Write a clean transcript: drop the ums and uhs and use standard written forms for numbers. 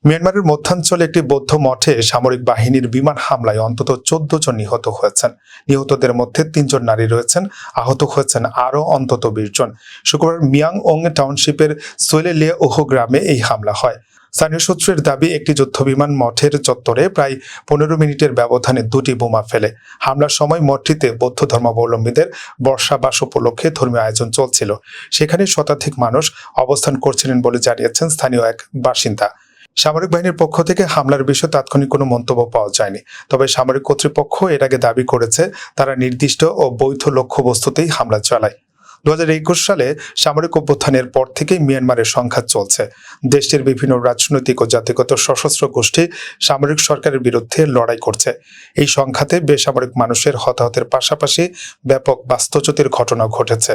মিয়ানমারের মধ্যাঞ্চলে একটি বৌদ্ধ মঠে সামরিক বাহিনীর বিমান হামলায় অন্তত ১৪ জন নিহত হয়েছেন। নিহতদের মধ্যে ৩ জন নারী রয়েছেন, আহত হয়েছেন আরও অন্তত ২০ জন। শুক্রবার মিয়াংওং টাউনশিপের সোলেলিয়াওহ গ্রামে এই হামলা হয়। স্থানীয় সূত্রের দাবি, একটি যুদ্ধবিমান মঠের চত্বরে প্রায় ১৫ মিনিটের ব্যবধানে ২টি বোমা ফেলে। হামলার সময় মঠটিতে বৌদ্ধ ধর্মাবলম্বীদের বর্ষাবাস উপলক্ষে ধর্মীয় আয়োজন চলছিল। সেখানে শতাধিক মানুষ অবস্থান করছিলেন বলে জানিয়েছেন স্থানীয় এক বাসিন্দা। সামরিক বাহিনীর পক্ষ থেকে হামলার বিষয়ে তাৎক্ষণিক কোনো মন্তব্য পাওয়া যায়নি। তবে সামরিক কর্তৃপক্ষ এর আগে দাবি করেছে তারা নির্দিষ্ট ও বৈধ লক্ষ্যবস্তুতেই হামলা চালায়। ২০২১ সালে সামরিক অভ্যুত্থানের পর থেকেই মিয়ানমারের সংঘাত চলছে। দেশটির বিভিন্ন রাজনৈতিক ও জাতিগত সশস্ত্র গোষ্ঠী সামরিক সরকারের বিরুদ্ধে লড়াই করছে। এই সংঘাতে বেসামরিক মানুষের হতাহতের পাশাপাশি ব্যাপক বাস্তুচ্যুতির ঘটনা ঘটেছে।